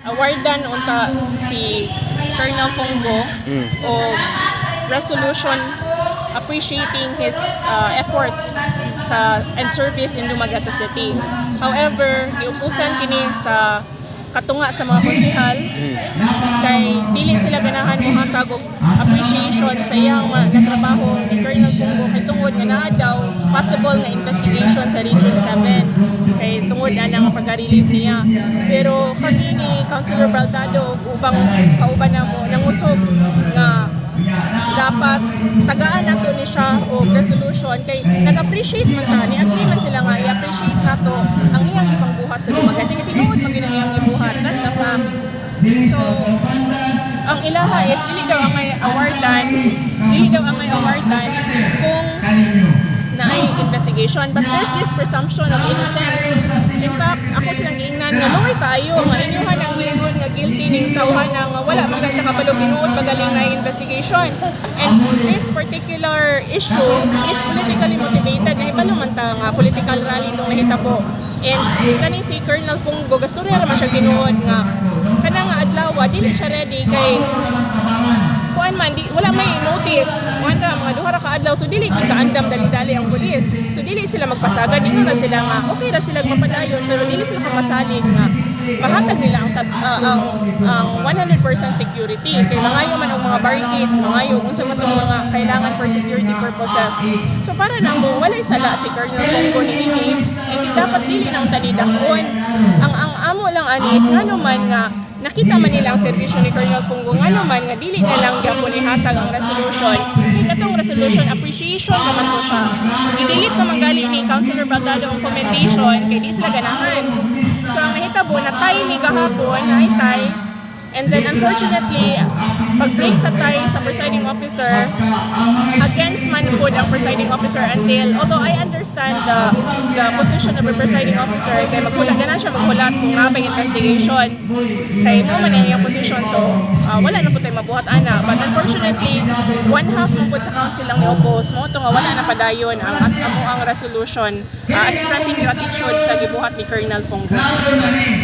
awardan unta si Colonel Pongo o resolution appreciating his efforts and service in Dumaguete City. However, giupusan kini sa katunga sa mga konsehal kay dili sila ganahan mo hatag og appreciation sa iyang natrabaho ni Colonel Pongo kay tungod nga naa daw possible nga investigation sa Region 7 kay tungod ana nga pagka-release niya. Pero kani ni Councilor Baldado ubang kauban namo nangusog nga dapat tagaan nato ni siya o resolution kay nag-appreciate man ta ni agree man sila nga i-appreciate nato ang iyang ibang buhat sa Dumaguete nga tinuod man ginang iyang ibuhat that's a fact. So ang ilaha is dili daw ang may awardan kung naay investigation, but there's this presumption of innocence. In fact, ako silang giingnan nga luoy kaayo nga inyuhan ang lingon nga guilty ning tawhan nga wala man kay nakabalo tinuod pagaling na investigation. And this particular issue is politically motivated na ibalo man ta nga political rally itong nahitabo. And kani si Colonel Pongo gastorya ra man siya tinuod nga kana nga adlaw dili siya ready kay kuan man wala may notice wala mga duha ra ka adlaw so dili kaandam dali-dali ang pulis so dili sila magpasagad dili ra sila nga okay ra sila magpadayon pero dili sila mapasalig nga mahatag nila ang 100% security kay mangayo man ang mga barricades mangayo unsa man tong mga kailangan for security purposes so para namo walay sala si Colonel Pongo niini hindi dapat dili nang tanidakon ang amo lang anis ngano man nga nakita man nila ang serbisyo ni Colonel Pongo nga naman nga dili na lang gyapon ihatag ang resolution. Katong resolution appreciation naman to siya. I-delete naman gali ni Councilor Baldado ang commendation kay di sila ganahan. So ang nahitabo na tayo ni gahapon na itay and then unfortunately pag-break sa tayo sa presiding officer against man po ang presiding officer until although I understand the position of the presiding officer kay maghulat na siya maghulat kung nga may investigation kay mo man yung position so wala na po tayo mabuhat ana but unfortunately one half mo po sa council lang ni-oppose mo ito nga wala na padayon ang resolution expressing gratitude sa gibuhat ni Colonel Pongo.